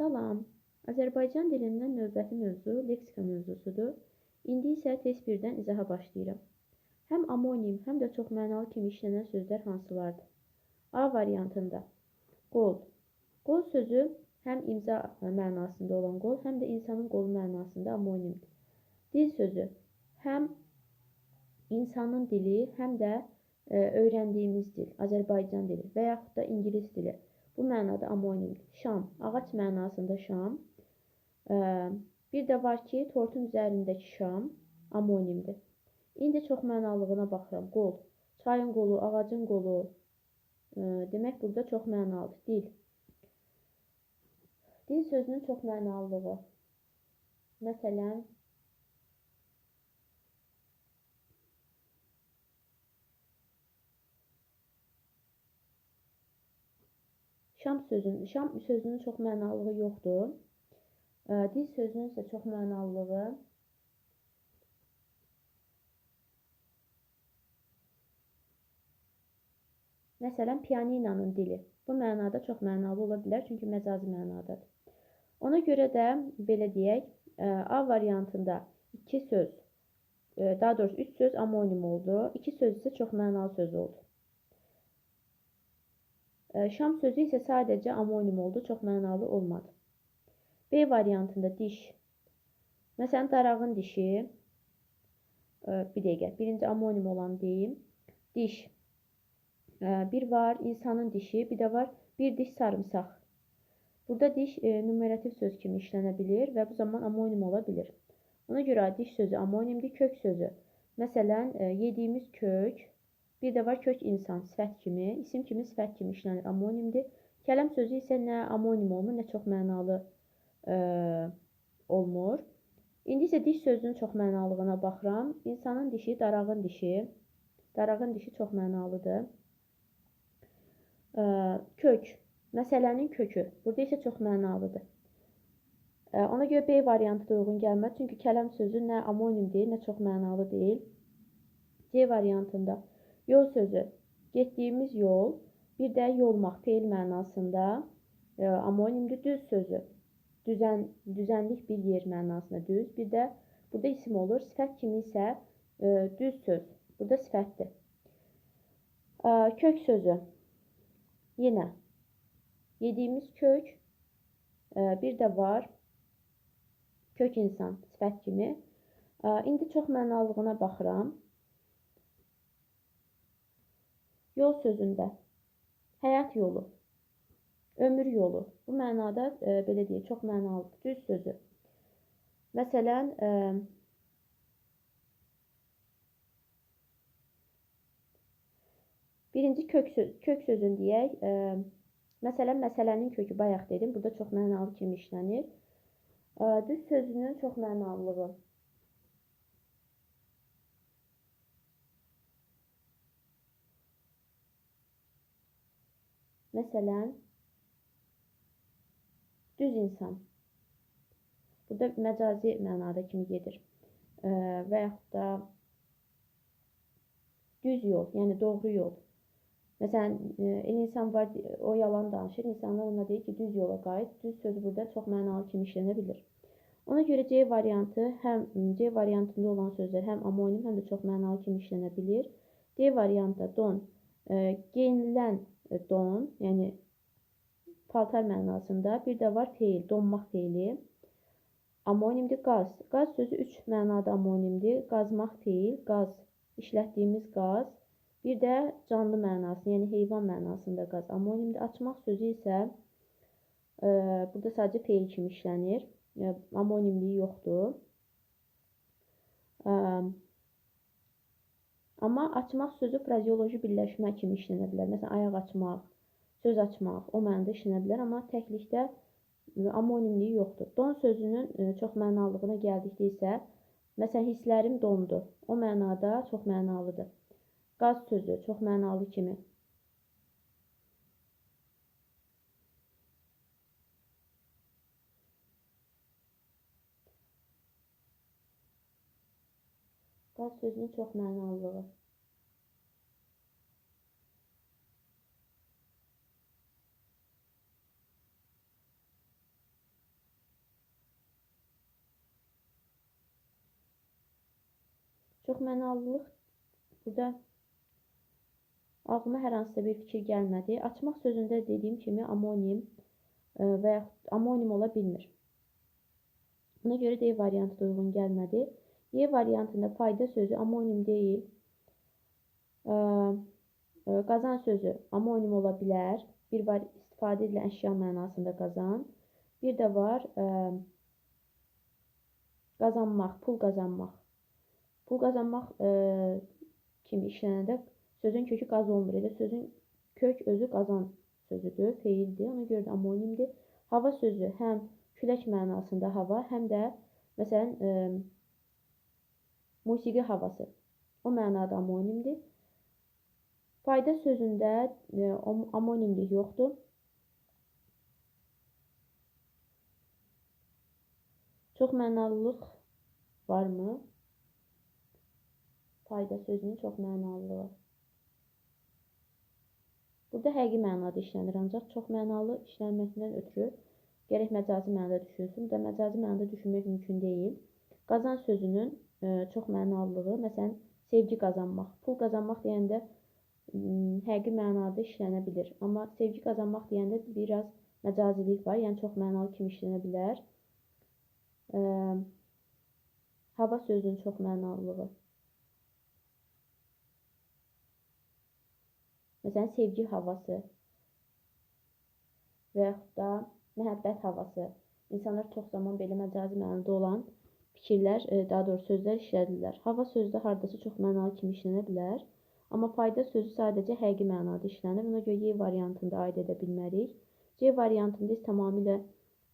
Salam. Azərbaycan dilindən növbəti mövzu leksika mövzusudur. İndi isə test 1-dən izaha başlayıram. Həm amonim, həm də çoxmənalı kimi işlənən sözlər hansılardır? A variantında qol. Qol sözü həm imza mənasında olan qol, həm də insanın qolu mənasında amonimdir. Dil sözü həm insanın dili, həm də öyrəndiyimiz dil, Azərbaycan dili və yaxud da ingilis dili. Bu mənada amonimdir. Şam, ağac mənasında şam. Bir də var ki, tortun üzərindəki şam amonimdir. İndi çoxmənalılığına baxıram. Qol, çayın qolu, ağacın qolu. Demək, burada çoxmənalıdır. Dil. Dil sözünün çoxmənalılığı. Məsələn, şam sözünün çoxmənalığı yoxdur. Dil sözünün isə çoxmənalığı məsələn, pianinanın dili. Bu mənada çoxmənalı ola bilər, çünki məcazi mənadadır. Ona görə də belə deyək, A variantında 2 söz, daha doğrusu 3 söz amonim oldu, 2 söz isə çoxmənalı söz oldu. Şam sözü isə sadəcə amonim oldu, çoxmənalı olmadı. B variantında diş. Məsələn, darağın dişi. Bir dəqiqə, birinci amonim olan deyim. Diş. Bir var insanın dişi, bir də var bir diş sarımsaq. Burada diş numerativ söz kimi işlənə bilir və bu zaman amonim ola bilir. Ona görə diş sözü amonimdir. Kök sözü. Məsələn, yediyimiz kök. Bir də var kök insan, sifət kimi, isim kimi, sifət kimi işlənir, amonimdir. Kələm sözü isə nə amonim olmur, nə çoxmənalı olmur. İndi isə diş sözünün çoxmənalılığına baxıram. İnsanın dişi, darağın dişi. Darağın dişi çoxmənalıdır. Kök, məsələnin kökü. Burada isə çoxmənalıdır. Ona görə B variantı da uyğun gəlməz. Çünki kələm sözü nə amonimdir, nə çoxmənalı deyil. C variantında yol sözü, getdiyimiz yol, bir də yolmaq, feil mənasında amonimdir. Düz sözü, düzənlik bir yer mənasında düz. Bir də burada isim olur. Sifət kimi isə düz söz, burada sifətdir. Kök sözü, yenə yediyimiz kök, bir də var kök insan, sifət kimi. İndi çoxmənalılığına baxıram. Yol sözündə həyat yolu, ömür yolu. Bu mənada belə deyək, çoxmənalıdır. Düz sözü. Məsələn, birinci kök sözünü deyək. Məsələn, məsələnin kökü bayaq dedim. Burada çoxmənalı kimi işlənir. Düz sözünün çoxmənalılığı. Məsələn, düz insan. Burada məcazi mənada kimi gedir. Və yaxud da düz yol, yəni doğru yol. Məsələn, insan var, o yalan danışır. İnsanlar ona deyir ki, düz yola qayıt. Düz sözü burada çoxmənalı kimi işlənə bilir. Ona görə C variantında olan sözlər həm amonim, həm də çoxmənalı kimi işlənə bilir. D variantında don, geyinilən don, yəni paltar mənasında. Bir də var feil, donmaq feili. Amonimdir. Qaz. Qaz sözü 3 mənada amonimdir. Qazmaq feil, qaz, işlətdiyimiz qaz. Bir də canlı mənası, yəni heyvan mənasında qaz amonimdir. Açmaq sözü isə burada sadəcə feil kimi işlənir. Amonimliyi yoxdur. Amma açmaq sözü frazeoloji birləşmə kimi işlənə bilər. Məsələn, ayaq açmaq, söz açmaq, o mənada işlənə bilər. Amma təklikdə amonimliyi yoxdur. Don sözünün çoxmənalılığına gəldikdə isə, məsələn, hisslərim dondu. O mənada çoxmənalıdır. Qaz sözü çoxmənalı kimi. Qaz sözünün çoxmənalılığı. Çoxmənalılıq burada ağlıma hər hansısa bir fikir gəlmədi. Açmaq sözündə dediyim kimi amonim və yaxud amonim ola bilmir. Buna görə D variantı da uyğun gəlmədi. Y variantında fayda sözü amonim deyil. Qazan sözü amonim ola bilər. Bir var istifadə edilən əşya mənasında qazan. Bir də var qazanmaq, pul qazanmaq. Pul qazanmaq kimi işlənəndə sözün kökü qaz olmur. Elə sözün kök özü qazan sözüdür, feildir. Ona görə də amonimdir. Hava sözü həm külək mənasında hava, həm də məsələn musiqi havası. O mənada amonimdir. Fayda sözündə amonimlik yoxdur. Çoxmənalılıq varmı? Fayda sözünün çoxmənalılığı. Burada həqiqi mənada işlənir, ancaq çoxmənalı işlənməsindən ötürü gərək məcazi mənada düşünsün. Burada məcazi mənada düşünmək mümkün deyil. Qazan sözünün çoxmənalılığı, məsələn, sevgi qazanmaq, pul qazanmaq deyəndə həqiqi mənada işlənə bilir. Amma sevgi qazanmaq deyəndə biraz məcazilik var, yəni çoxmənalı kimi işlənə bilər. Hava sözünün çoxmənalılığı. Məsələn, sevgi havası və yaxud da məhəbbət havası. İnsanlar çox zaman belə məcazi mənada olan fikirlər, daha doğrusu sözlər işlədirlər. Hava sözü də hardasa çoxmənalı kimi işlənə bilər. Amma fayda sözü sadəcə həqiqi mənada işlənir. Ona görə Y variantında aid edə bilmərik. C variantında isə tamamilə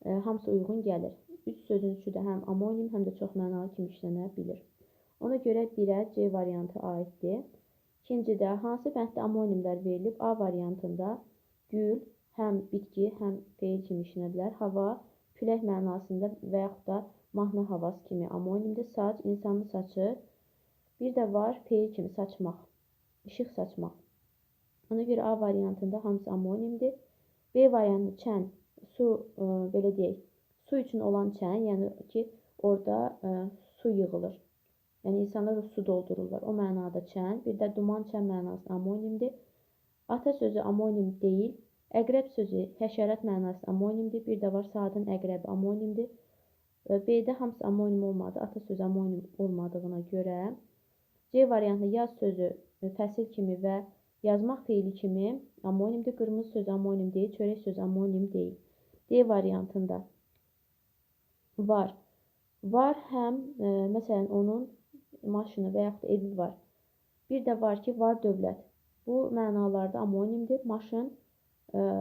hamısı uyğun gəlir. Üç sözün üçü də həm amonim, həm də çoxmənalı kimi işlənə bilir. Ona görə 1-ə C variantı aiddir. İkincidə, hansı bənddə amonimlər verilib? A variantında gül, həm bitki, həm feil kimi işlənə bilər. Hava, külək mənasında və yaxud da mahnı havası kimi amonimdir. Saç, insanın saçı. Bir də var feil kimi saçmaq, işıq saçmaq. Ona görə A variantında hamısı amonimdir. B variantı çən, su, belə deyək, su üçün olan çən, yəni ki, orada su yığılır. Yəni, insanlar su doldururlar. O mənada çən. Bir də duman, çən mənasında amonimdir. Ata sözü amonim deyil. Əqrəb sözü həşərat mənasında amonimdir. Bir də var saatın əqrəbi amonimdir. B-də hamısı amonim olmadı. Ata sözü amonim olmadığına görə. C variantında yaz sözü fəsil kimi və yazmaq feili kimi amonimdir. Qırmızı sözü amonim deyil. Çörək sözü amonim deyil. D variantında var. Var həm, məsələn, onun maşını və yaxud da evi var. Bir də var ki, var dövlət. Bu mənalarda amonimdir. Maşın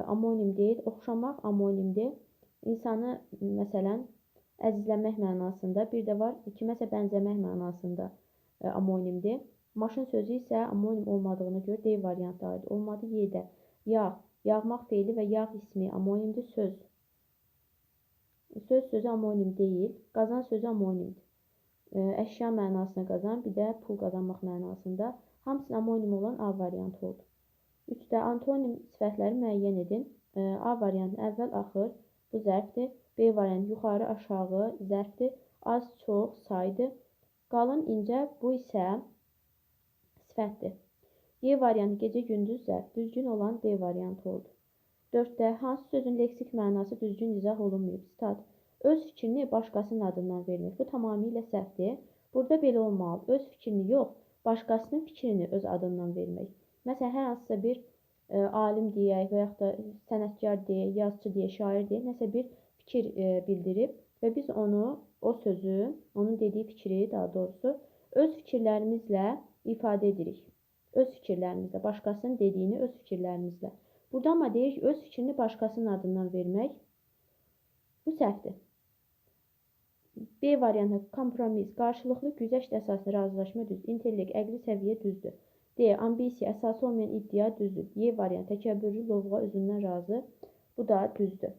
amonim deyil. Oxşamaq amonimdir. İnsanı, məsələn, əzizləmək mənasında. Bir də var, kiməsə bənzəmək mənasında amonimdir. Maşın sözü isə amonim olmadığına görə D variantı aid olmadı. Y-də yağ, yağmaq feili və yağ ismi amonimdir. Söz sözü amonim deyil. Qazan sözü amonimdir. Əşya mənasına qazan, bir də pul qazanmaq mənasında. Hamısı amonim olan A variantı oldu. 3-də antonim sifətləri müəyyən edin. A variantı əvvəl, axır, bu zərfdir. B variantı yuxarı, aşağı, zərfdir. Az, çox, saydır. Qalın, incə, bu isə sifətdir. Y variantı gecə, gündüz, zərf. Düzgün olan D variantı oldu. 4-də hansı sözün leksik mənası düzgün izah olunmayıb? Sitat. Öz fikrini başqasının adından vermək. Bu tamamilə səhvdir. Burada belə olmalı. Öz fikrini yox, başqasının fikrini öz adından vermək. Məsələn, hər hansısa bir alim deyək və yaxud da sənətkar deyək, yazıcı deyək, şair deyək, nəsə bir fikir bildirib və biz onu, o sözü, onun dediyi fikri, daha doğrusu, öz fikirlərimizlə ifadə edirik. Öz fikirlərimizlə, başqasının dediyini öz fikirlərimizlə. Burada amma deyir ki, öz fikrini başqasının adından vermək. Bu səhvdir. B variantı kompromis, qarşılıqlı güzəşt əsaslı razılaşma düz, intellekt, əqli səviyyə düzdür. D. Ambisiya, əsası olmayan iddia düzdür. Y variantı təkəbbürlü lovğa özündən razı, bu da düzdür.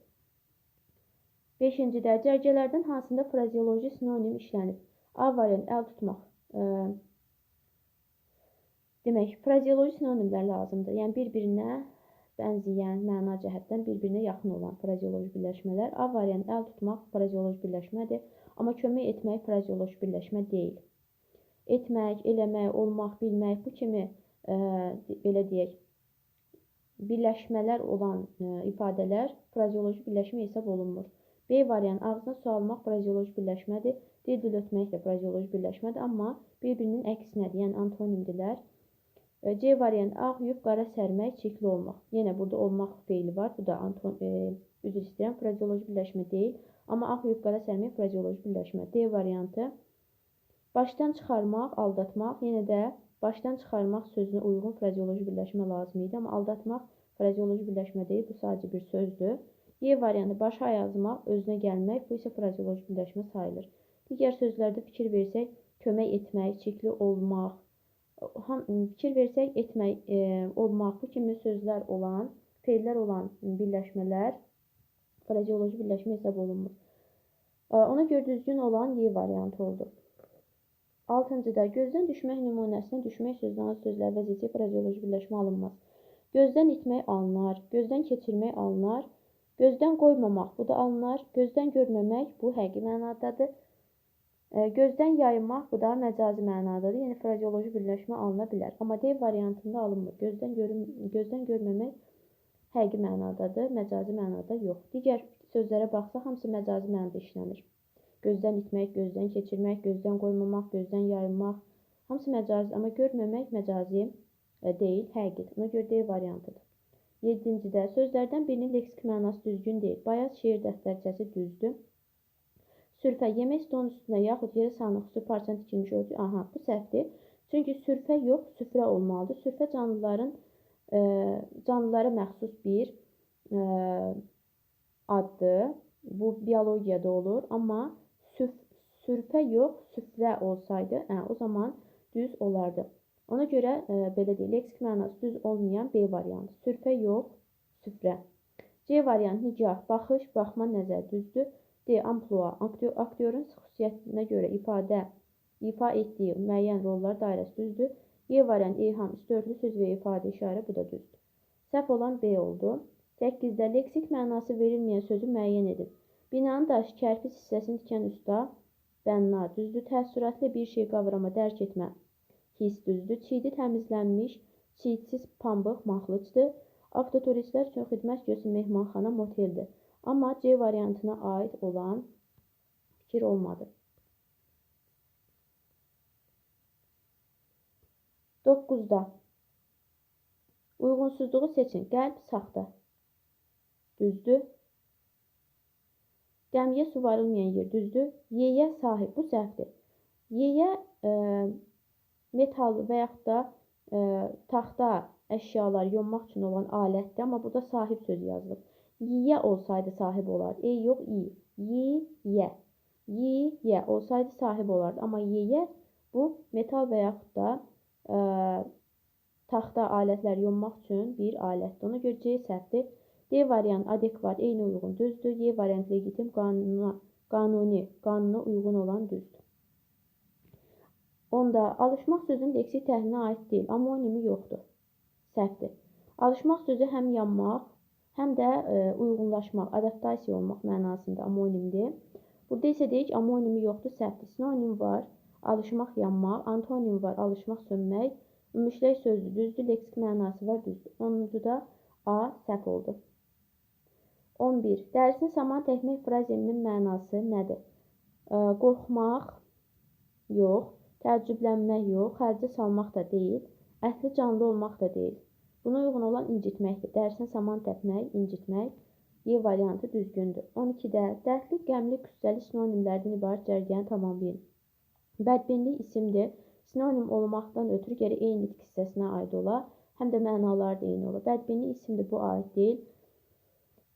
5-də cərgələrdən hansında frazeoloji sinonim işlənib? A variantı əl tutmaq. Demək, frazeoloji sinonimlər lazımdır. Yəni, bir-birinə bənzəyən, məna cəhətdən bir-birinə yaxın olan frazeoloji birləşmələr. A variantı əl tutmaq frazeoloji birləşmədir. Amma kömək etmək frazeoloji birləşmə deyil. etmək, eləmək, olmaq, bilmək bu kimi belə deyək, birləşmələr olan ifadələr frazeoloji birləşmə hesab olunmur. B variantı ağzına su almaq frazeoloji birləşmədir. Dil ötmək də frazeoloji birləşmədir, amma bir-birinin əksinədir, yəni antonimdirlər. C variantı ağ yuyub qara sərmək, çirkli olmaq. Yenə burada olmaq feili var. Bu da üzr istəyirəm, frazeoloji birləşmə deyil. Amma ağ yuyub qara sərmək frazeoloji birləşmə. D variantı başdan çıxarmaq, aldatmaq. Yenə də başdan çıxarmaq sözünə uyğun frazeoloji birləşmə lazım idi. Amma aldatmaq frazeoloji birləşmə deyil. Bu sadəcə bir sözdür. Y variantı başa yazmaq, özünə gəlmək. Bu isə frazeoloji birləşmə sayılır. Digər sözlərdə fikir versək, kömək etmək, çirkli olmaq, fikir versək, etmək, olmaq, bu kimi sözlər olan, feillər olan birləşmələr frazeoloji birləşmə hesab olunmur. Ona görə düzgün olan Y variantı oldu. 6-cıda gözdən düşmək nümunəsində düşmək sözünə aid sözlər və zəci frazeoloji birləşmə alınmaz. Gözdən itmək alınar, gözdən keçirmək alınar, gözdən qoymamaq, bu da alınar, gözdən görməmək, bu həqiqi mənadadır. Gözdən yayınmaq, bu da məcazi mənadadır. Yəni frazeoloji birləşmə alına bilər. Amma D variantında alınmır. Gözdən görməmək həqiqi mənadadır, məcazi mənada yox. Digər sözlərə baxsaq, hamısı məcazi mənada işlənir. Gözdən itmək, gözdən keçirmək, gözdən qoymamaq, gözdən yayınmaq, hamısı məcazi, amma görməmək məcazi deyil, həqiqidir. Ona görə D variantıdır. 7-cidə sözlərdən birinin leksik mənası düzgün deyil. Bayaz şeir dəftərçəsi düzdür. Sürfə yemək stolunun üstünə yaxud yerə salınıb xüsusi parçanın tikilmiş örtü. Aha, bu səhvdir. Çünki sürfə yox, süfrə olmalıdır. Sürfə canlılara məxsus bir addır. Bu biologiyada olur. Amma sürfə yox, süfrə olsaydı, o zaman düz olardı. Ona görə belə deyil, leksik mənası düz olmayan B variantı. Sürfə yox, süfrə. C variantı nicah, baxış, baxma, nəzər düzdür. D. Amplua, aktyorun xüsusiyyətinə görə ifa etdiyi müəyyən rollar dairəsi düzdür. Y variantı ilham, üstörtülü söz və ifadə işarə, bu da düzdür. Səhv olan B oldu. 8-də leksik mənası verilməyən sözü müəyyən edin. Binanın daş, kərpic hissəsini tikən usta, bənna düzdür. Təəssüratlı bir şey qavrama, dərk etmə, his düzdür. Çiğdi təmizlənmiş, çiğsiz pambıq maxlıcdır. Avtoturistlər üçün xidmət göstərən mehmanxana moteldir. Amma C variantına aid olan fikir olmadı. 9-da uyğunsuzluğu seçin. Qəlb saxta. Düzdür. Gəmiyə su varılmayan yer düzdür. Y-yə sahib. Bu səhvdir. Y-yə metal və yaxud da taxta əşyalar yonmaq üçün olan alətdir. Amma burada sahib sözü yazılıb. Y-yə olsaydı sahib olardı. E yox, i. Y-yə. Y-yə olsaydı sahib olardı. Amma y-yə bu metal və yaxud da taxta alətlər yonmaq üçün bir alətdir. Ona görə C səhvdir. D variantı adekvat, eyni uyğun düzdür. Y variantı legitim, qanuna uyğun olan düzdür. 10-da alışmaq sözünün leksik təhlilinə aid deyil. Amonimi yoxdur. Səhvdir. Alışmaq sözü həm yanmaq, həm də uyğunlaşmaq, adaptasiya olmaq mənasında amonimdir. Burada isə deyək, amonimi yoxdur, səhvdir. Sinonim var, alışmaq, yanmaq, antonim var, alışmaq, sönmək, ümmüşlək sözdür, düzdür, leksik mənası var, düzdür. 10-da A səhv oldu. 11. Dərisini saman təkmək frazeminin mənası nədir? Qorxmaq yox, təəccüblənmək yox, xərcə salmaq da deyil, ətli canlı olmaq da deyil. Buna uyğun olan incitməkdir. Dərisini saman təpmək, incitmək. Y variantı düzgündür. 12-də dərdli, qəmli, qüssəli sinonimlərdən ibarət cərgəni tamamlayın. Bədbinlik isimdir. Sinonim olmaqdan ötürü gərək eyni nitq hissəsinə aid ola, həm də mənalar da eyni ola. Bədbinlik isimdir, bu aid deyil.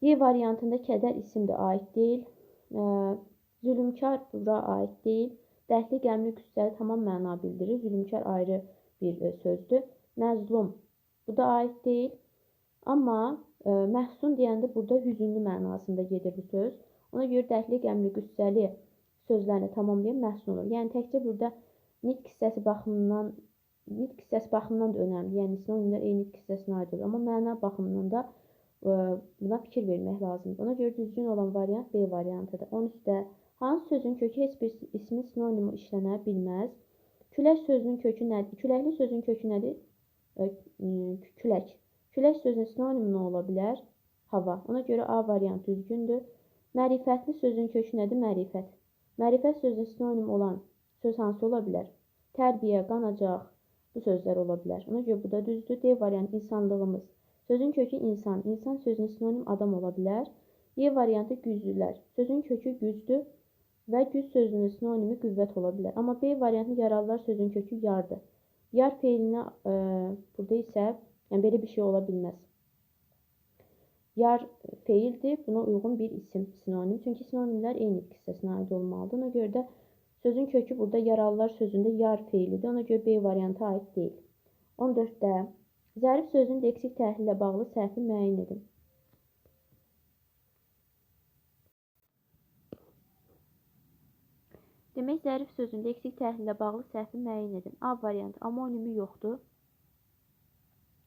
Y variantında kədər isimdir, aid deyil. Zülümkar bura aid deyil. Dərdli, qəmli, qüssəli tamam məna bildirir. Zülümkar ayrı bir sözdür. Məzlum, bu da aid deyil. Amma məhsun deyəndə burada hüzünlü mənasında gedir bu söz. Ona görə dərdli, qəmli, qüssəli sözlərini tamamlayan məhsun olur. Yəni təkcə burada nitq hissəsi baxımından da önəmli. Yəni sinonimlər eyni nitq hissəsinə aid olur. Amma məna baxımından da buna fikir vermək lazımdır. Ona görə düzgün olan variant B variantıdır. 13-də hansı sözün kökü heç bir ismin sinonimi işlənə bilməz? Külək sözünün kökü nədir? Küləkli sözünün kökü nədir? Külək. Külək sözünün sinonimi nə ola bilər? Hava. Ona görə A variantı düzgündür. Mərifətli sözünün kökü nədir? Mərifət. Mərifət sözünün sinonim olan söz hansı ola bilər? Tərbiyə, qanacaq, bu sözlər ola bilər. Ona görə bu da düzdür. D variantı insanlığımız. Sözün kökü insan. İnsan sözünün sinonim adam ola bilər. E variantı güclülər. Sözün kökü gücdür və güc sözünün sinonimi qüvvət ola bilər. Amma B variantı yaralılar sözünün kökü yardır. Yar feilinə burada isə belə bir şey ola bilməz. Yar feildir, buna uyğun bir isim sinonim. Çünki sinonimlər eyni hissəsinə aid olmalıdır. Ona görə də sözün kökü burada yaralılar sözündə yar feilidir. Ona görə B variantı aid deyil. 14-də zərif sözün leksik təhlillə bağlı səhvi müəyyən edin. Demək, zərif sözün leksik təhlillə bağlı səhvi müəyyən edin. A variantı amonimi yoxdur.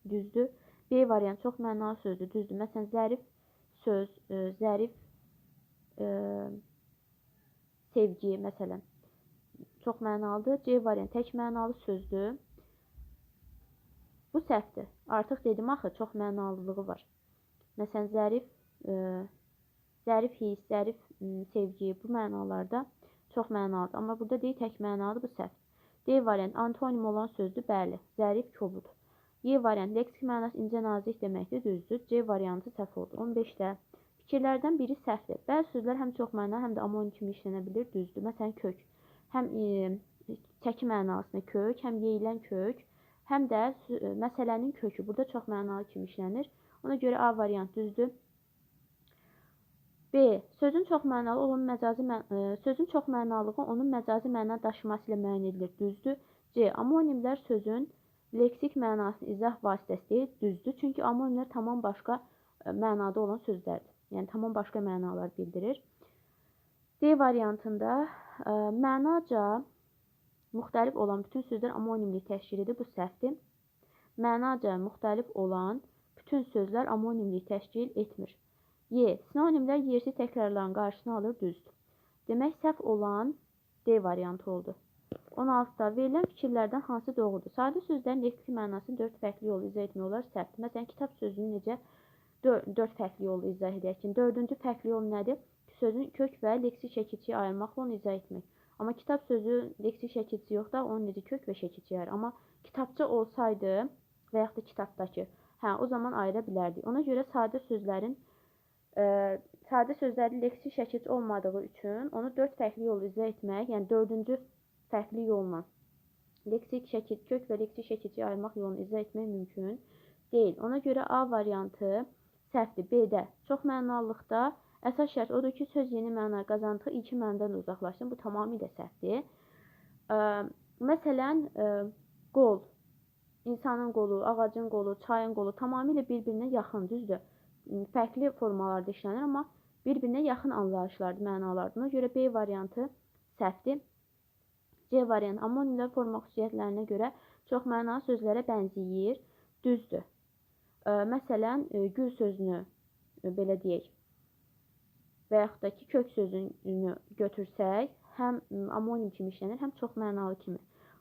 Düzdür. B variantı çox mənalı sözdür. Düzdür. Məsələn, zərif söz, zərif sevgi, məsələn, çox mənalıdır. C variantı tək mənalı sözdür. Bu səhvdir. Artıq dedim axı, çox mənalılığı var. Məsələn, zərif his, zərif sevgi bu mənalarda çox mənalıdır. Amma burada deyil, tək mənalıdır, bu səhv. D variantı antonim olan sözdür, bəli. Zərif, kobud. Y variantı leksik mənası incə nazik deməkdir, düzdür. C variantı səhv oldu. 15-də fikirlərdən biri səhvdir. Bəzi sözlər həm çox mənalı, həm də amonim kimi işlənə bilir, düzdür. Məsələn, kök. Həm çəki mənasında kök, həm yeyilən kök, həm də məsələnin kökü. Burada çox mənalı kimi işlənir. Ona görə A variantı düzdür. B. Sözün çox mənalığı onun məcazi məna daşıması ilə müəyyən edilir, düzdür. C. Amonimlər sözün leksik mənasını izah vasitəsi deyil, düzdür. Çünki amonimlər tamam başqa mənada olan sözlərdir. Yəni, tamam başqa mənalar bildirir. D variantında mənaca müxtəlif olan bütün sözlər amonimlik təşkil edir, bu səhvdir. Mənaca müxtəlif olan bütün sözlər amonimlik təşkil etmir. Y. Sinonimlər yersiz təkrarların qarşısını alır, düzdür. Demək, səhv olan D variantı oldu. 16-da verilən fikirlərdən hansı doğrudur? Sadə sözlərin leksik mənasını 4 fərqli yolu izah etmək olar, səhvdir. Məsələn, kitab sözünü necə 4 fərqli yolu izah edək ki, 4-cü fərqli yol nədir? Sözün kök və leksik şəkilçiyə ayırmaqla onu izah etmək. Amma kitab sözü leksik şəkilçisi yoxdur, onun necə kök və şəkilçiyə ayırır. Amma kitabça olsaydı və yaxud da kitabdakı, o zaman ayıra bilərdik. Ona görə sadə sözlərin leksik şəkilçi olmadığı üçün onu 4 fərqli yolu izah etmək, yəni 4-cü fərqli yolla leksik şəkil, kök və leksik şəkilçiyə ayırmaq yolunu izah etmək mümkün deyil. Ona görə A variantı səhvdir. B-də çox mənalılıqda əsas şərt odur ki, söz yeni məna qazandığı iki mənadan uzaqlaşsın. Bu tamamilə səhvdir. Məsələn, qol, insanın qolu, ağacın qolu, çayın qolu tamamilə bir-birinə yaxın, düzdür. Fərqli formalarda işlənir, amma bir-birinə yaxın anlayışlardır, mənalardır. Ona görə B variantı səhvdir. C variantı amonimlər forma xüsusiyyətlərinə görə çox mənalı sözlərə bənzəyir, düzdür. Məsələn, gül sözünü belə deyək və yaxud da ki, kök sözünü götürsək, həm amonim kimi işlənir, həm çox mənalı kimi.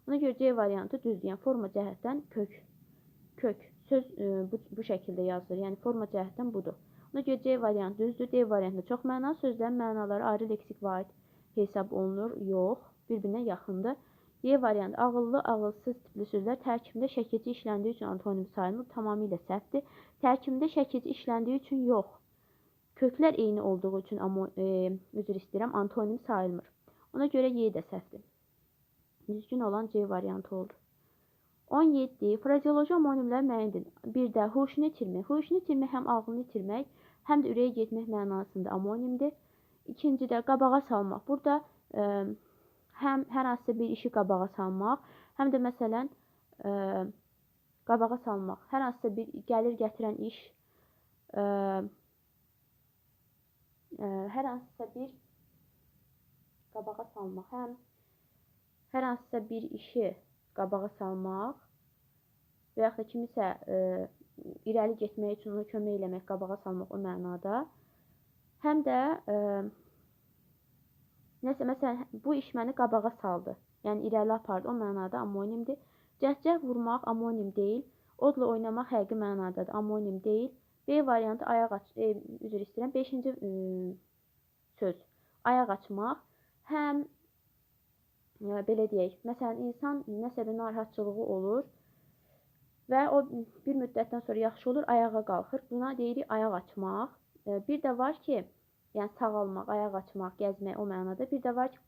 Ona görə C variantı düzdür. Yəni, forma cəhətdən kök söz bu şəkildə yazılır. Yəni, forma cəhətdən budur. Ona görə C variantı düzdür. D variantında çox mənalı sözlərin mənaları ayrı leksik vahid hesab olunur. Yox, bir-birinə yaxındır. Y variantı ağıllı, ağılsız tipli sözlər tərkibində şəkilci işləndiyi üçün antonim sayılmır. Tamamilə səhvdir. Tərkibində şəkilci işləndiyi üçün yox. Köklər eyni olduğu üçün üzr istəyirəm, antonim sayılmır. Ona görə Y də səhvdir. Düzgün olan C variantı oldu. 17. Frazeoloji amonimlər müəyyən edin. 1-də huşunu itirmək. Huşunu itirmək həm ağlını itirmək, həm də ürəyə getmək mənasında amonimdir. 2-də qabağa salmaq. Burada həm hər hansısa bir işi qabağa salmaq, həm də məsələn qabağa salmaq. Hər hansısa bir gəlir gətirən iş, hər hansısa bir qabağa salmaq, həm hər hansısa bir işi qabağa salmaq və yaxud da kimisə irəli getmək üçün ona kömək eləmək, qabağa salmaq o mənada. Həm də məsələn, bu iş məni qabağa saldı. Yəni irəli apardı, o mənada amonimdir. Cəhcəh vurmaq amonim deyil. Odla oynamaq həqiqi mənadadır, amonim deyil. B variantı ayaq üzr istəyirəm. 5-ci söz ayaq açmaq həm belə deyək, məsələn, insan nəsə bir narahatçılığı olur və o bir müddətdən sonra yaxşı olur, ayağa qalxır. Buna deyirik ayaq açmaq. Bir də var ki, yəni sağalmaq, ayaq açmaq, gəzmək o mənada. Bir də var ki,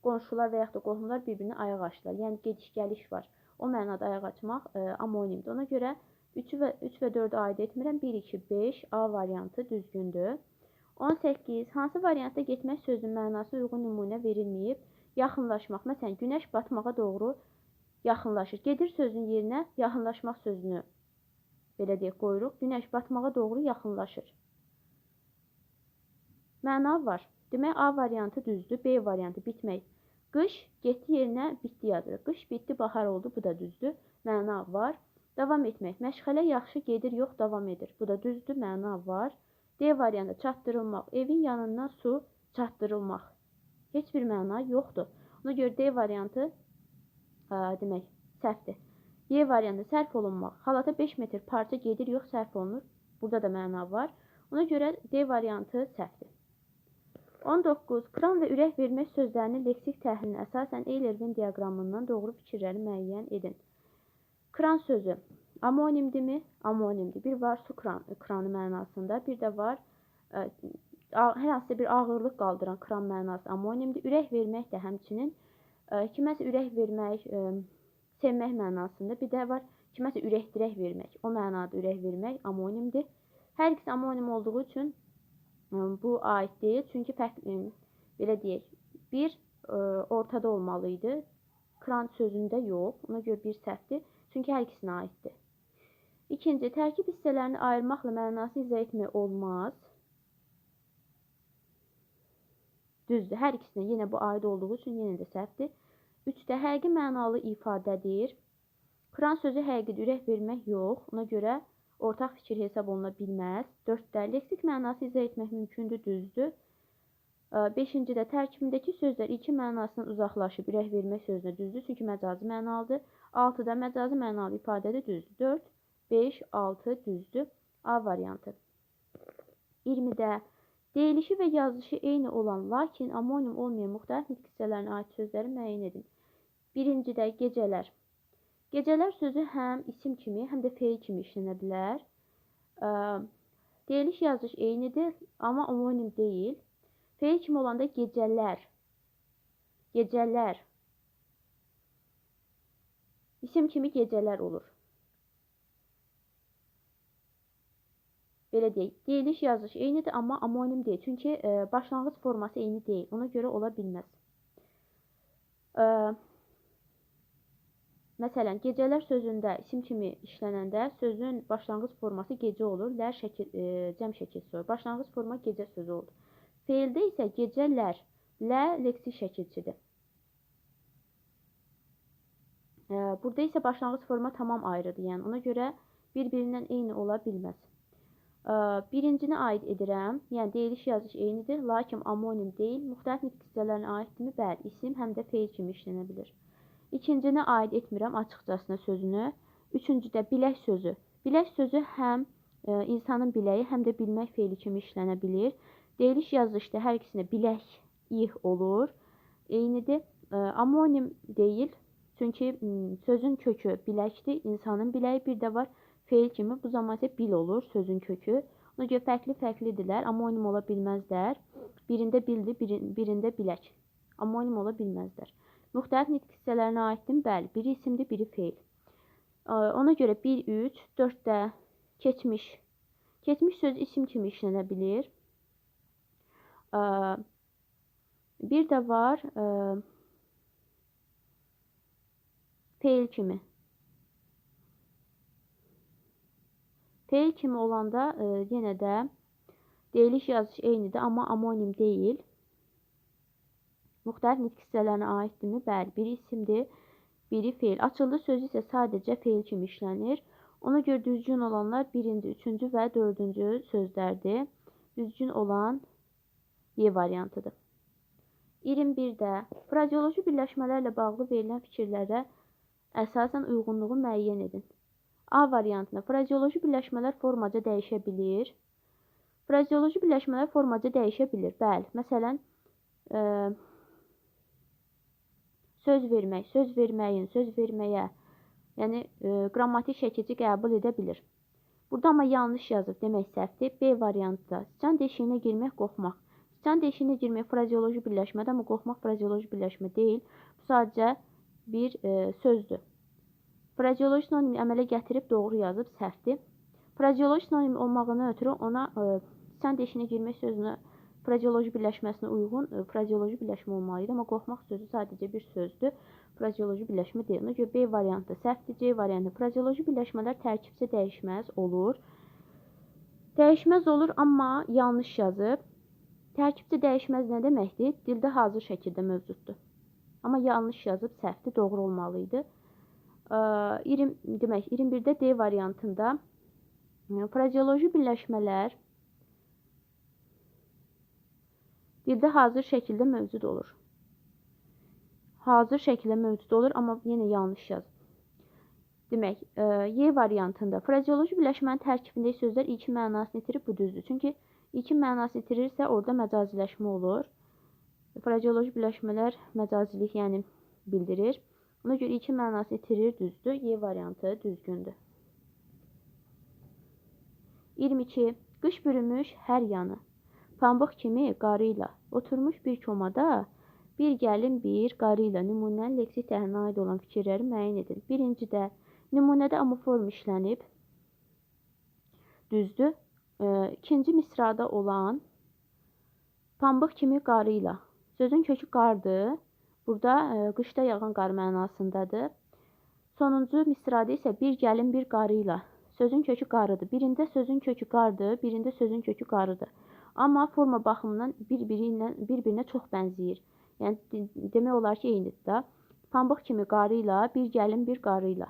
qonşular və yaxud da qohumlar bir-birinə ayaq açdılar. Yəni gediş-gəliş var. O mənada ayaq açmaq amonimdir. Ona görə 3 və 4-ü aid etmirəm. 1, 2, 5 A variantı düzgündür. 18. Hansı variantda getmək sözünün mənasına uyğun nümunə verilməyib? Yaxınlaşmaq. Məsələn, günəş batmağa doğru yaxınlaşır. Gedir sözünün yerinə yaxınlaşmaq sözünü belə deyək qoyuruq. Günəş batmağa doğru yaxınlaşır. Məna var. Demək A variantı düzdür. B variantı bitmək. Qış getdi yerinə bitdi yazırıq. Qış bitdi, bahar oldu. Bu da düzdür. Məna var. Davam etmək. Məşğələ yaxşı gedir, yox davam edir. Bu da düzdür. Məna var. D variantı çatdırılmaq. Evin yanından su çatdırılmaq. Heç bir məna yoxdur. Ona görə D variantı demək səhvdir. Y variantı sərf olunmaq. Xalata 5 metr parça gedir, yox sərf olunur. Burada da məna var. Ona görə D variantı səhvdir. 19. Kran və ürək vermək sözlərinin leksik təhlilinə əsasən Eyler-Venn diaqramından doğru fikirləri müəyyən edin. Kran sözü amonimdirmi? Amonimdir. Bir var su kranı mənasında, bir də var hər hansısa bir ağırlıq qaldıran kran mənası amonimdir. Ürək vermək də həmçinin kiməsə ürək vermək, sevmək mənasında. Bir də var kiməsə ürəkdirək vermək. O mənada ürək vermək amonimdir. Hər ikisi amonim olduğu üçün bu aid deyil. Çünki belə deyək, bir ortada olmalıydı. Kran sözündə yox. Ona görə bir səhvdir. Çünki hər ikisinə aiddir. İkinci, tərkib hissələrini ayırmaqla mənasını izah etmək olmaz. Düzdür. Hər ikisinə yenə bu aid olduğu üçün yenə də səhvdir. 3-də həqiqi mənalı ifadədir. Kran sözü həqiqidir, ürək vermək yox. Ona görə ortaq fikir hesab oluna bilməz. 4-də leksik mənası izah etmək mümkündür, düzdür. 5-də tərkibindəki sözlər iki mənasından uzaqlaşıb ürək vermək sözünə düzdür, çünki məcazi mənalıdır. 6-da məcazi mənalı ifadədir, düzdür. 4, 5, 6 düzdür. A variantı. 20-də deyilişi və yazılışı eyni olan, lakin amonim olmayan müxtəlif nitq hissələrinə aid sözləri müəyyən edin. 1-də gecələr. Gecələr sözü həm isim kimi, həm də feil kimi işlənə bilər. Deyiliş yazılış eynidir, amma amonim deyil. Feil kimi olanda gecələr. Gecələr. İsim kimi gecələr olur. Belə deyək, deyiliş yazılış eynidir, amma amonim deyil. Çünki başlanğıc forması eyni deyil. Ona görə ola bilməz. Məsələn, gecələr sözündə isim kimi işlənəndə sözün başlanğıc forması gecə olur. Lər cəm şəkilçisi olur. Başlanğıc forma gecə sözü olur. Feildə isə gecələr, lə leksik şəkilçidir. Burada isə başlanğıc forma tamam ayrıdır. Yəni ona görə bir-birindən eyni ola bilməz. 1-ni aid edirəm. Yəni deyiliş yazılış eynidir, lakin amonim deyil. Müxtəlif nitq hissələrinə aiddirmi? Bəli, isim həm də feil kimi işlənə bilir. 2-ni aid etmirəm açıqcasına sözünü. 3-də bilək sözü. Bilək sözü həm insanın biləyi, həm də bilmək feili kimi işlənə bilir. Deyiliş yazılışda hər ikisində bilək, ih olur. Eynidir. Amonim deyil. Çünki sözün kökü biləkdir. İnsanın biləyi bir də var. Feil kimi bu zaman isə bil olur sözün kökü. Ona görə fərqli-fərqlidirlər. Amonim ola bilməzlər. Birində bildir, birində bilək. Amonim ola bilməzlər. Müxtəlif nitq hissələrinə aiddir? Bəli. Biri isimdir, biri feil. Ona görə 1, 3, 4-də keçmiş. Keçmiş söz isim kimi işlənə bilir. Bir də var feil kimi. Feil kimi olanda yenə də deyiliş yazılış eynidir, amma amonim deyil. Müxtəlif nitq hissələrinə aiddirmi? Bəli, biri isimdir, biri feil. Açıldı sözü isə sadəcə feil kimi işlənir. Ona görə düzgün olanlar 1-ci, 3-cü və 4-cü sözlərdir. Düzgün olan Y variantıdır. 21-də frazeoloji birləşmələrlə bağlı verilən fikirlərə əsasən uyğunluğu müəyyən edin. A variantında frazeoloji birləşmələr formaca dəyişə bilir. Frazeoloji birləşmələr formaca dəyişə bilir. Bəli, məsələn, söz vermək, söz verməyin, söz verməyə, yəni qrammatik şəkilci qəbul edə bilir. Burada amma yanlış yazıb, demək səhvdir. B variantda siçan deşiyinə girmək, qorxmaq. Siçan deşiyinə girmək frazeoloji birləşmədir, amma qorxmaq frazeoloji birləşmə deyil. Bu sadəcə bir sözdür. Frazeoloji sinonim əmələ gətirib doğru yazıb, səhvdir. Frazeoloji sinonim olmağına ötürü ona siçan deşiyinə girmək sözünə frazeoloji birləşməsinə uyğun frazeoloji birləşmə olmalıydı, amma qorxmaq sözü sadəcə bir sözdür. Frazeoloji birləşmə deyil. Ona görə B variantı səhvdir. C variantı frazeoloji birləşmələr tərkibcə dəyişməz olur. Dəyişməz olur, amma yanlış yazıb. Tərkibcə dəyişməz nə deməkdir? Dildə hazır şəkildə mövcuddur. Amma yanlış yazıb, səhvdir, doğru olmalıydı. Demək, 21-də D variantında frazeoloji birləşmələr dildə hazır şəkildə mövcud olur. Hazır şəkildə mövcud olur, amma yenə yanlış yazıb. Demək, Y variantında frazeoloji birləşmənin tərkibindəki sözlər ilkin mənasını itirir, bu düzdür. Çünki ilkin mənasını itirirsə, orada məcaziləşmə olur. Frazeoloji birləşmələr məcazilik, yəni bildirir. Ona görə ilkin mənasını itirir, düzdür. Y variantı düzgündür. 22. Qış bürümüş hər yanı. Pambıq kimi qarı ilə oturmuş bir komada bir gəlin bir qarı ilə nümunənin leksik təhlillə aid olan fikirləri müəyyən edin. Birincidə nümunədə amoform işlənib, düzdür. İkinci misrada olan pambıq kimi qarı ilə. Sözün kökü qardır. Burada qışda yağan qar mənasındadır. Sonuncu misrada isə bir gəlin bir qarı ilə. Sözün kökü qarıdır. Birində sözün kökü qardır, birində sözün kökü qarıdır. Amma forma baxımından bir-birinə çox bənzəyir. Yəni, demək olar ki, eynidir də. Pambıq kimi qarı ilə, bir gəlin bir qarı ilə.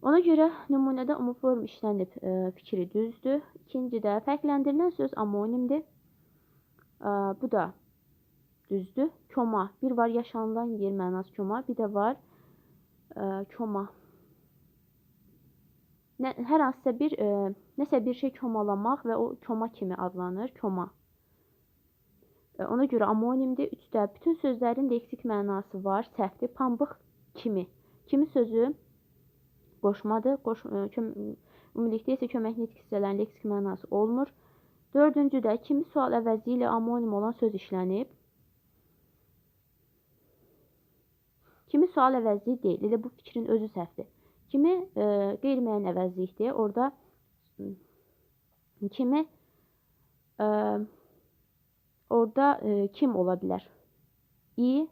Ona görə nümunədə amoform işlənib fikri düzdür. İkincidə fərqləndirilən söz amonimdir. Bu da düzdür. Koma. Bir var yaşanılan yer mənası koma, bir də var koma. Hər hansısa nəsə bir şey komalamaq və o koma kimi adlanır, koma. Ona görə amonimdir. 3-də bütün sözlərin leksik mənası var, səhvdir. Pambıq kimi. Kimi sözü qoşmadır. Ümumilikdə isə kömək nitq hissələrin leksik mənası olmur. 4-cüdə kimi sual əvəzi ilə amonim olan söz işlənib. Kimi sual əvəzi deyil. Elə bu fikrin özü səhvdir. Kimi qeyri-müəyyən əvəzlikdir. Orada kimi kim ola bilər? İ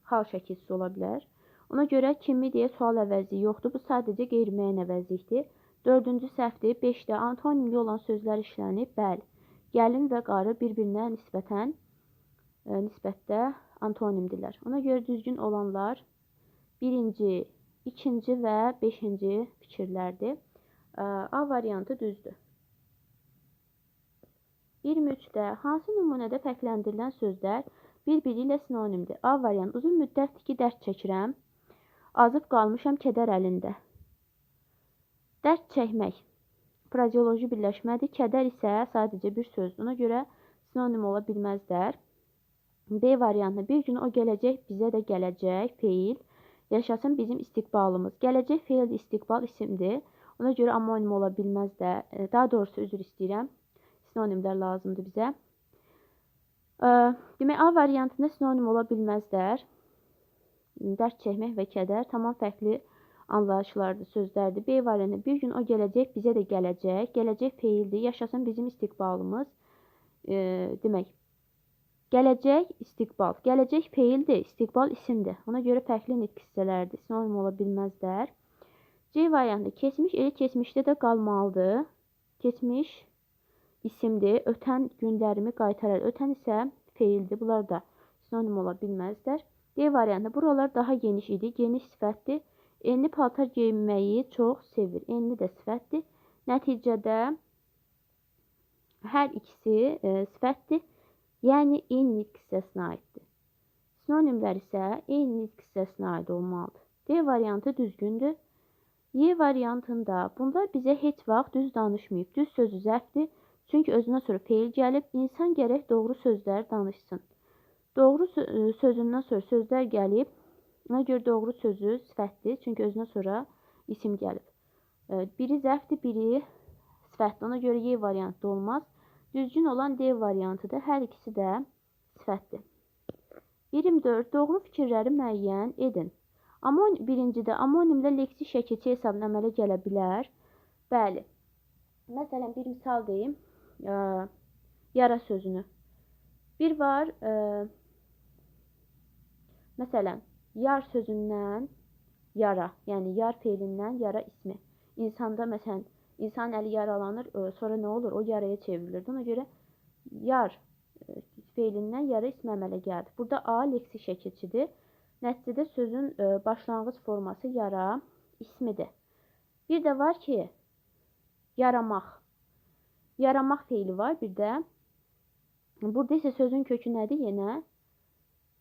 xal şəkilçisi ola bilər. Ona görə kimi deyə sual əvəzliyi yoxdur. Bu sadəcə qeyri-müəyyən əvəzlikdir. 4-cü səhvdir. 5-də antonimli olan sözlər işlənib. Bəli. Gəlin və qarı bir-birinə nisbətdə antonimdirlər. Ona görə düzgün olanlar 1-ci, 2-ci və 5-ci fikirlərdir. A variantı düzdür. 23-də hansı nümunədə fərqləndirilən sözlər bir-biri ilə sinonimdir? A variantı uzun müddətdir ki, dərd çəkirəm. Azıb qalmışam kədər əlində. Dərd çəkmək frazeoloji birləşmədir. Kədər isə sadəcə bir sözdür. Ona görə sinonim ola bilməzlər. B variantı bir gün o gələcək, bizə də gələcək feil. Yaşasın bizim istiqbalımız. Gələcək feil istiqbal isimdir. Ona görə amonim ola bilməzlər. Daha doğrusu üzr istəyirəm. Sinonimlər lazımdır bizə. Demək, A variantında sinonim ola bilməzlər. Dərd çəkmək və kədər tamam fərqli anlayışlardır, sözlərdir. B variantı bir gün o gələcək, bizə də gələcək. Gələcək feildir. Yaşasın bizim istiqbalımız. Demək, gələcək, istiqbal. Gələcək feildir, istiqbal isimdir. Ona görə fərqli nitq hissələrdir. Sinonim ola bilməzlər. C variantı keçmiş elə keçmişdə də qalmalıdır. Keçmiş isimdir. Ötən günlərimi qaytarar. Ötən isə feildir. Bunlar da sinonim ola bilməzlər. D variantı buralar daha geniş idi. Geniş sifətdir. Enli paltar geyinməyi çox sevir. Enli də sifətdir. Nəticədə hər ikisi sifətdir. Yəni, eyni nitq hissəsinə aiddir. Sinonimlər isə eyni nitq hissəsinə aid olmalıdır. D variantı düzgündür. Y variantında bunlar bizə heç vaxt düz danışmayıb. Düz sözü zəfdir. Çünki özünə sonra feil gəlib. İnsan gərək doğru sözlər danışsın. Doğru sözündən sonra sözlər gəlib. Ona görə doğru sözü sifətdir. Çünki özünə sonra isim gəlib. Biri zəfdir, biri sifətdir. Ona görə Y variantı olmaz. Düzgün olan D variantıdır. Hər ikisi də sifətdir. 24. Doğru fikirləri müəyyən edin. Birincidə amonimlə leksik şəkilçi hesabına əmələ gələ bilər. Bəli. Məsələn, bir misal deyim. Yara sözünü. Bir var, məsələn, yar sözündən yara, yəni yar feilindən yara ismi. İnsanda, məsələn, insan əli yaralanır, sonra nə olur? O yaraya çevrilir. Ona görə yar feilindən yara ismi əmələ gəldi. Burada A leksik şəkilçidir. Nəticədə sözün başlanğıc forması yara ismidir. Bir də var ki, yaramaq. Yaramaq feili var bir də. Burada isə sözün kökü nədir? Yenə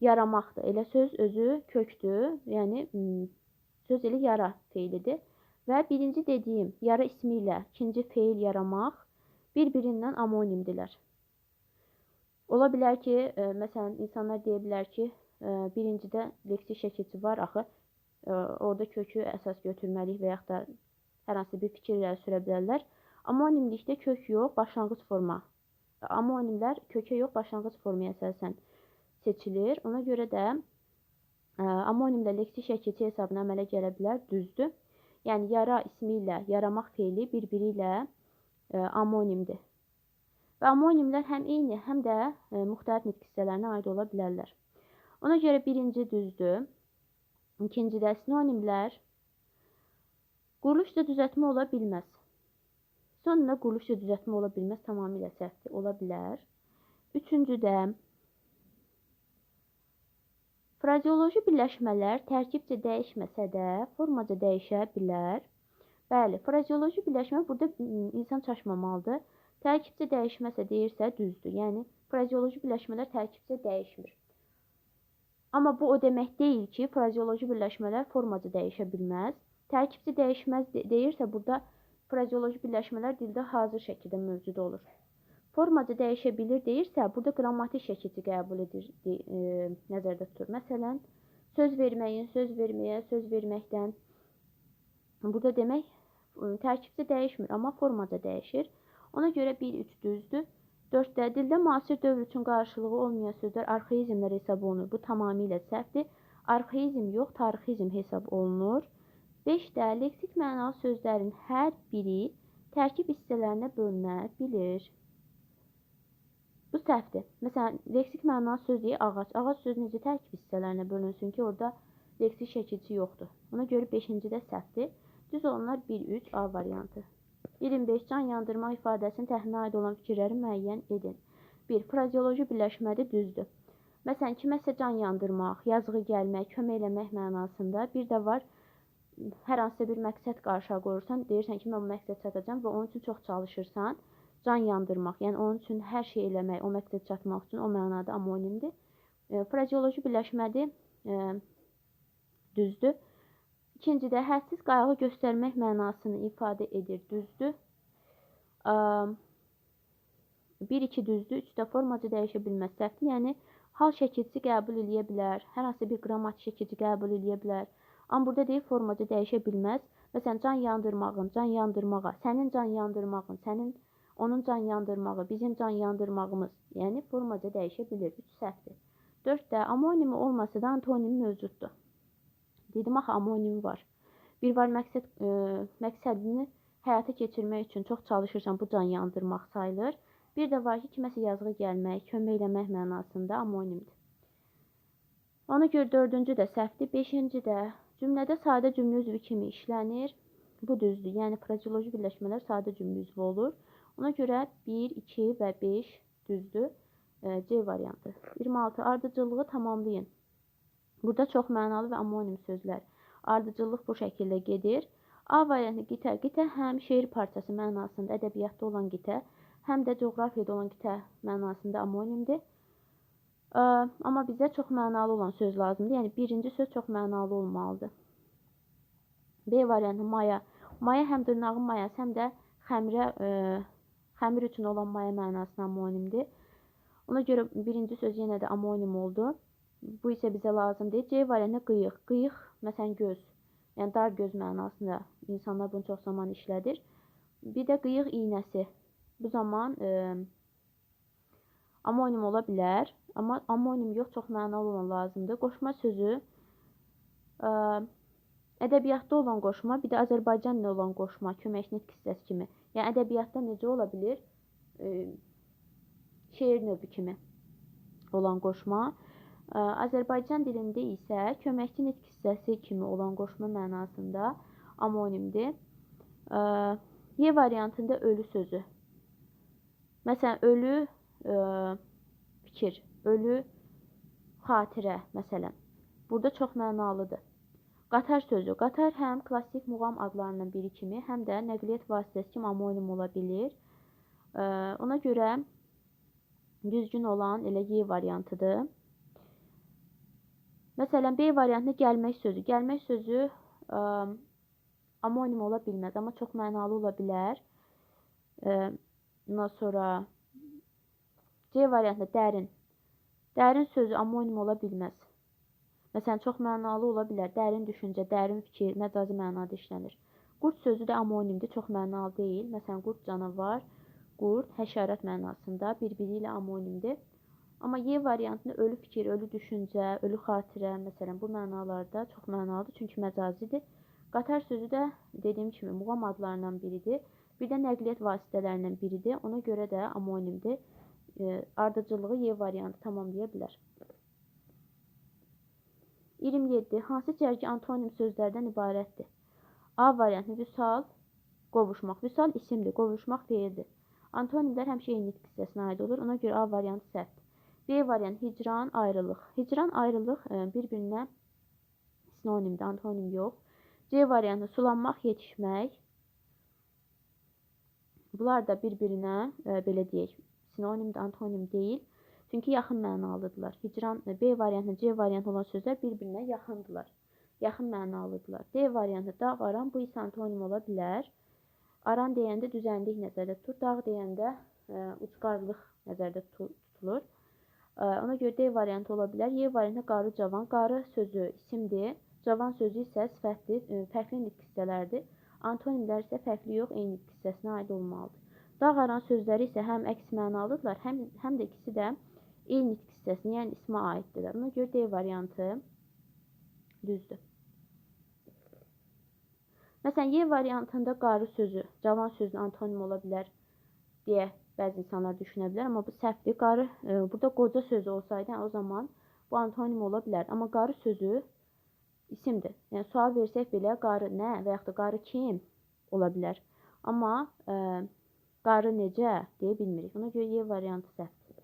yaramaqdır. Elə söz özü kökdür. Yəni, söz elə yara feilidir. Və birinci dediyim yara ismi ilə ikinci feil yaramaq bir-birindən amonimdirlər. Ola bilər ki, məsələn, insanlar deyə bilər ki, birincidə leksik şəkilçi var, axı, orada kökü əsas götürməliyik və yaxud da hər hansı bir fikirləri sürə bilərlər. Amonimlikdə kök yox, başlanğıc forma. Amonimlər kökə yox, başlanğıc formaya əsasən seçilir. Ona görə də amonimlə leksik şəkilçi hesabına əmələ gələ bilər, düzdür. Yəni, yara ismi ilə yaramaq feili bir-biri ilə amonimdir. Və amonimlər həm eyni, həm də müxtəlif nitq hissələrinə aid ola bilərlər. Ona görə birinci düzdür. İkincidə sinonimlər quruluşca düzəltmə ola bilməz. Sonunda quruluşca düzəltmə ola bilməz, tamamilə səhvdir, ola bilər. Üçüncüdə frazeoloji birləşmələr tərkibcə dəyişməsə də formaca dəyişə bilər. Bəli, frazeoloji birləşmə burada insan çaşmamalıdır. Tərkibcə dəyişməsə deyirsə düzdür. Yəni, frazeoloji birləşmələr tərkibcə dəyişmir. Amma bu o demək deyil ki, frazeoloji birləşmələr formaca dəyişə bilməz. Tərkibcə dəyişməz deyirsə, burada frazeoloji birləşmələr dildə hazır şəkildə mövcud olur. Formaca dəyişə bilir deyirsə, burada qrammatik şəkilci qəbul edir, nəzərdə tutur. Məsələn, söz verməyin, söz verməyə, söz verməkdən. Burada demək, tərkibcə dəyişmir, amma formaca dəyişir. Ona görə 1-3 düzdür. 4-də dildə müasir dövr üçün qarşılığı olmayan sözlər arxaizmlər hesab olunur. Bu tamamilə səhvdir. Arxaizm yox, tarixizm hesab olunur. 5-də leksik mənalı sözlərin hər biri tərkib hissələrinə bölünə bilir. Bu səhvdir. Məsələn, leksik mənalı söz deyil, ağac. Ağac sözü necə tərkib hissələrinə bölünsün ki, orada leksik şəkilçi yoxdur. Ona görə 5-ci də səhvdir. Düz olanlar 1-3 A variantı. 25. Can yandırmaq ifadəsinin təxminə aid olan fikirləri müəyyən edin. 1. Frazeoloji birləşmədir, düzdür. Məsələn, kiməsə can yandırmaq, yazığı gəlmək, kömək eləmək mənasında. Bir də var, hər hansı bir məqsəd qarşıya qoyursan, deyirsən ki, mən bu məqsəd çatacam və onun üçün çox çalışırsan, can yandırmaq, yəni onun üçün hər şey eləmək, o məqsəd çatmaq üçün o mənada amonimdir. Frazeoloji birləşmədir, düzdür. İkincidə, hədsiz qayğı göstərmək mənasını ifadə edir, düzdür. 1-2 düzdür, 3-də formaca dəyişə bilməz, səhvdir. Yəni, hal şəkilçisi qəbul edə bilər, hər hansı bir qrammatik şəkilçi qəbul edə bilər. Amma burada deyil, formaca dəyişə bilməz. Məsələn, can yandırmağın, can yandırmağa, sənin can yandırmağın, onun can yandırmağı, bizim can yandırmağımız. Yəni, formaca dəyişə bilir, 3 səhvdir. 4-də, amonimi olmasa da antonimi mövcuddur. Dedim, axı, amonimi var. Bir var, məqsədini həyata keçirmək üçün çox çalışırsan, bu can yandırmaq sayılır. Bir də var ki, kiməsə yazığı gəlmək, kömək eləmək mənasında amonimdir. Ona görə 4-cü də səhvdir. 5-ci də cümlədə sadə cümlə üzvü kimi işlənir. Bu düzdür. Yəni, frazeoloji birləşmələr sadə cümlə üzvü olur. Ona görə 1, 2 və 5 düzdür. C variantı. 26. Ardıcıllığı tamamlayın. Burada çox mənalı və amonim sözlər. Ardıcıllıq bu şəkildə gedir. A variantı qitə. Qitə həm şeir parçası mənasında ədəbiyyatda olan qitə, həm də coğrafiyada olan qitə mənasında amonimdir. Amma bizə çox mənalı olan söz lazımdır. Yəni birinci söz çox mənalı olmalıdır. B variantı maya. Maya həm dırnağın mayası, həm də xəmir üçün olan maya mənasına amonimdir. Ona görə birinci söz yenə də amonim oldu. Bu isə bizə lazımdır. C variantı qıyıq. Qıyıq, məsələn, göz. Yəni dar göz mənasında insanlar bunu çox zaman işlədir. Bir də qıyıq iynəsi. Bu zaman amonim ola bilər. Amma amonim yox, çox mənalı olan lazımdır. Qoşma sözü ədəbiyyatda olan qoşma, bir də Azərbaycan dilində olan qoşma, köməkli nitq hissəsi kimi. Yəni ədəbiyyatda necə ola bilər? Şeir növü kimi olan qoşma. Azərbaycan dilində isə köməkli nitq hissəsi kimi olan qoşma mənasında amonimdir. Y variantında ölü sözü. Məsələn, ölü fikir, ölü xatirə, məsələn. Burada çox mənalıdır. Qatar sözü. Qatar həm klassik muğam adlarından biri kimi, həm də nəqliyyat vasitəsi kimi amonim ola bilir. Ona görə düzgün olan elə Y variantıdır. Məsələn, B variantında gəlmək sözü. Gəlmək sözü amonim ola bilməz, amma çox mənalı ola bilər. Ondan sonra C variantında dərin. Dərin sözü amonim ola bilməz. Məsələn, çox mənalı ola bilər. Dərin düşüncə, dərin fikir, məcazi mənada işlənir. Qurd sözü də amonimdir, çox mənalı deyil. Məsələn, qurd canavar, qurd, həşərat mənasında bir-biri ilə amonimdir. Amma Y variantında ölü fikir, ölü düşüncə, ölü xatirə, məsələn, bu mənalarda çox mənalıdır, çünki məcazidir. Qatar sözü də dediyim kimi muğam adlarından biridir. Bir də nəqliyyat vasitələrindən biridir. Ona görə də amonimdir. Ardıcıllığı Y variantı tamamlaya bilər. 27. Hansı cərgə antonim sözlərdən ibarətdir? A variantı vüsal, qovuşmaq. Vüsal isimdir, qovuşmaq feildir. Antonimlər həmişə eyni nitq hissəsinə aid olur. Ona görə A variantı səhvdir. B variantı hicran, ayrılıq. Hicran, ayrılıq bir-birinə sinonimdir, antonim yox. C variantı sulanmaq, yetişmək. Bunlar da bir-birinə belə deyək, sinonimdir, antonim deyil. Çünki yaxın mənalıdırlar. Hicran, B variantı, C variantı olan sözlər bir-birinə yaxındırlar. Yaxın mənalıdırlar. D variantı dağ, aran, bu isə antonim ola bilər. Aran deyəndə düzənlik nəzərdə tutulur. Dağ deyəndə ucqarlıq nəzərdə tutulur. Ona görə D variantı ola bilər. Y variantı qarı, cavan. Qarı sözü isimdir. Cavan sözü isə sifətdir, fərqli nitq hissələrdir. Antonimlər isə fərqli yox, eyni nitq hissəsinə aid olmalıdır. Dağ, aran sözləri isə həm əks mənalıdırlar, həm də ikisi də eyni nitq hissəsinə, yəni ismə aiddirlər. Ona görə D variantı düzdür. Məsələn, Y variantında qarı sözü, cavan sözün antonim ola bilər deyə bəzi insanlar düşünə bilər, amma bu səhvdir. Qarı, burada qoca sözü olsaydı, o zaman bu antonim ola bilər. Amma qarı sözü isimdir. Yəni, sual versək belə, qarı nə və yaxud da qarı kim ola bilər. Amma qarı necə deyə bilmirik. Ona görə Y variantı səhvdir.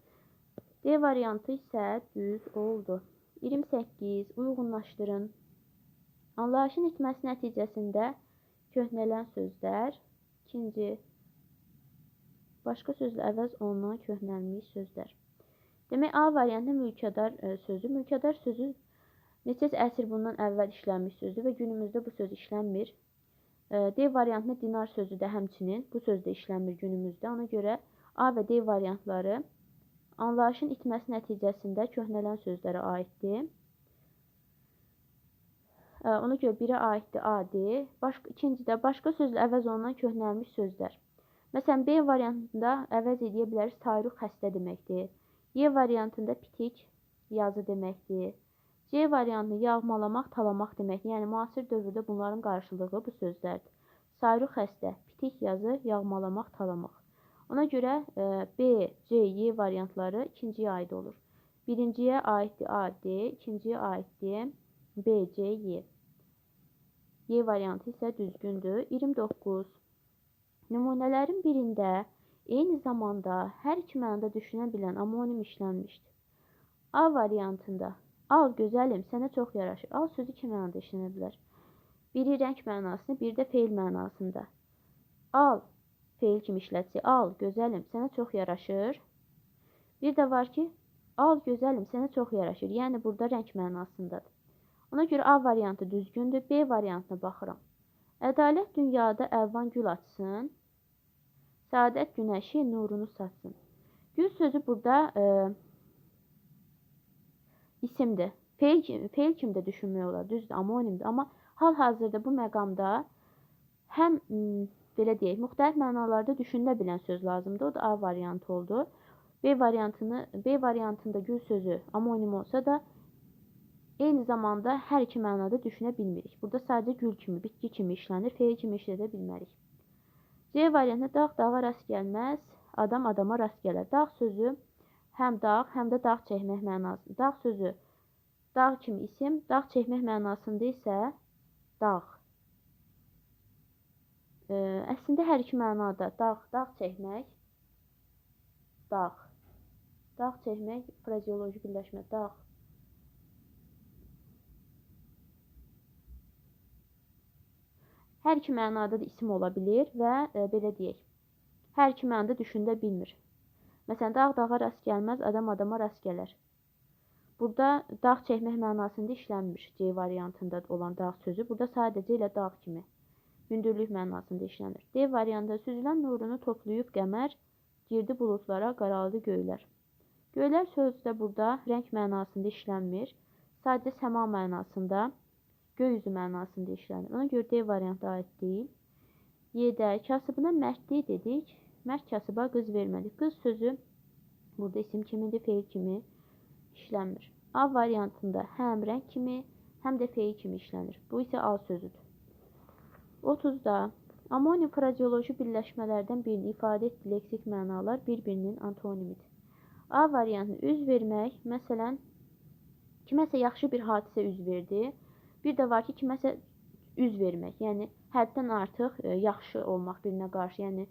D variantı isə düz oldu. 28. Uyğunlaşdırın. Anlayışın itməsi nəticəsində köhnələn sözlər. İkinci, başqa sözlə əvəz olunan köhnəlmiş sözlər. Demək, A variantı mülkədar sözü. Mülkədar sözü neçə əsr bundan əvvəl işlənmiş sözdür və günümüzdə bu söz işlənmir. D variantında dinar sözü də həmçinin bu söz də işlənmir günümüzdə. Ona görə A və D variantları anlayışın itməsi nəticəsində köhnələn sözlərə aiddir. Ona görə birə aiddir A, D. İkincidə başqa sözlə əvəz olunan köhnəlmiş sözlər. Məsələn, B variantında əvəz edə bilərik sayruq xəstə deməkdir. Y variantında pitik yazı deməkdir. C variantını yağmalamaq, talamaq deməkdir. Yəni, müasir dövrdə bunların qarşılığı bu sözlərdir. Sayruq xəstə, pitik yazı, yağmalamaq, talamaq. Ona görə B, C, Y variantları ikinciyə aid olur. Birinciyə aiddir A, D, ikinciyə aiddir B, C, Y. Y variantı isə düzgündür. 29. Nümunələrin birində eyni zamanda hər iki mənada düşünə bilən amonim işlənmişdir. A variantında al gözəlim, sənə çox yaraşır. Al sözü iki mənada işlənə bilər. Biri rəng mənasında, biri də feil mənasında. Al feil kimi işlətsək, al gözəlim, sənə çox yaraşır. Bir də var ki, Al gözəlim, sənə çox yaraşır. Yəni burada rəng mənasındadır. Ona görə A variantı düzgündür. B variantına baxıram. Ədalət dünyada əlvan gül açsın. Səadət günəşi nurunu saçsın. Gül sözü burada isimdir. Feil kimdə düşünmək olar? Düzdür, amonimdir. Amma hal-hazırda bu məqamda həm belə deyək, müxtəlif mənalarda düşünülə bilən söz lazımdır. O da A variantı oldu. B variantında gül sözü amonim olsa da eyni zamanda hər iki mənada düşünə bilmirik. Burada sadəcə gül kimi, bitki kimi işlənir, feil kimi işlədə bilmərik. C variantında dağ dağa rast gəlməz, adam adama rast gələr. Dağ sözü həm dağ, həm də dağ çəkmək mənasında. Dağ sözü dağ kimi isim, dağ çəkmək mənasında isə dağ. Əslində hər iki mənada dağ çəkmək, dağ. Dağ çəkmək, frazeoloji birləşmə, dağ. Hər iki mənada da isim ola bilir və belə deyək, hər iki mənada düşünülə bilmir. Məsələn, dağ dağa rast gəlməz, adam adama rast gələr. Burada dağ çəkmək mənasında işlənmir C variantında olan dağ sözü. Burada sadəcə ilə dağ kimi, hündürlük mənasında işlənir. D variantında süzülən nurunu toplayıb qəmər, girdi buludlara, qaraldı göylər. Göylər sözü də burada rəng mənasında işlənmir. Sadəcə səma mənasında, göy üzü mənasında işlənir. Ona görə D variantı aid deyil. Y-də kasıbına mərdlik dedik. Mərd kasıba qız vermədik. Qız sözü burada isim kimidir, feil kimi işlənmir. A variantında həm rəng kimi, həm də feil kimi işlənir. Bu isə A sözüdür. 30-da amonim frazeoloji birləşmələrdən birini ifadə etdiyi leksik mənalar bir-birinin antonimidir. A variantını üz vermək, məsələn, kiməsə yaxşı bir hadisə üz verdi. Bir də var ki, kiməsə üz vermək, yəni həddən artıq yaxşı olmaq birinə qarşı, yəni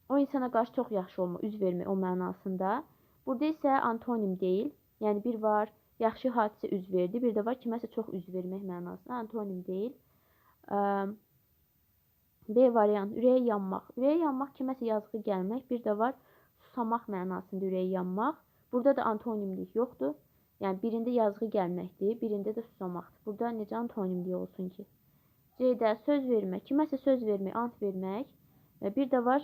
o insana qarşı çox yaxşı olmaq, üz vermək o mənasında. Burada isə antonim deyil, yəni bir var yaxşı hadisə üz verdi, bir də var kiməsə çox üz vermək mənasında, antonim deyil. B variantı ürəyə yanmaq. Ürəyə yanmaq kiməsə yazığı gəlmək, bir də var susamaq mənasında ürəyə yanmaq. Burada da antonimlik yoxdur. Yəni birində yazığı gəlməkdir, birində də susamaqdır. Burada necə antonimlik olsun ki? C-də söz vermək, kiməsə söz vermək, ant vermək. Bir də var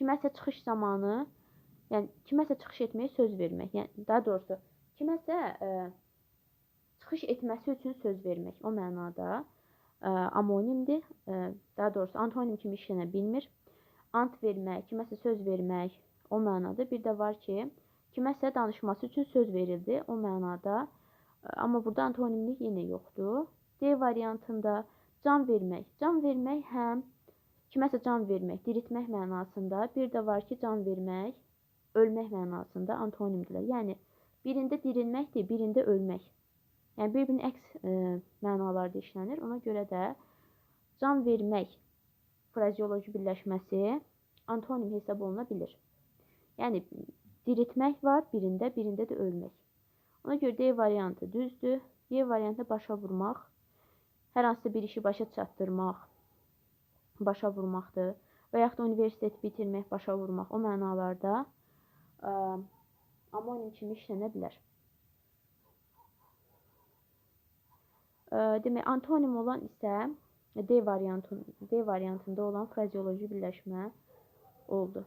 kiməsə çıxış zamanı, yəni kiməsə çıxış etməyə söz vermək. Yəni daha doğrusu kiməsə çıxış etməsi üçün söz vermək. O mənada amonimdir. Daha doğrusu antonim kimi işlənə bilmir. Ant vermək, kiməsə söz vermək o mənada. Bir də var ki, kiməsə danışması üçün söz verildi o mənada. Amma burada antonimlik yenə yoxdur. D variantında can vermək. Can vermək həm kiməsə can vermək, diriltmək mənasında. Bir də var ki, can vermək, ölmək mənasında antonimdirlər. Yəni birində dirilməkdir, birində ölmək. Yəni bir-birinin əks mənalarda işlənir. Ona görə də can vermək frazeoloji birləşməsi antonim hesab oluna bilir. Yəni diriltmək var birində, birində də ölmək. Ona görə D variantı düzdür. Y variantı başa vurmaq, hər hansısa bir işi başa çatdırmaq, başa vurmaqdır. Və yaxud da universiteti bitirmək, başa vurmaq o mənalarda amonim kimi işlənə bilər. Demək, antonim olan isə D variantında olan frazeoloji birləşmə oldu.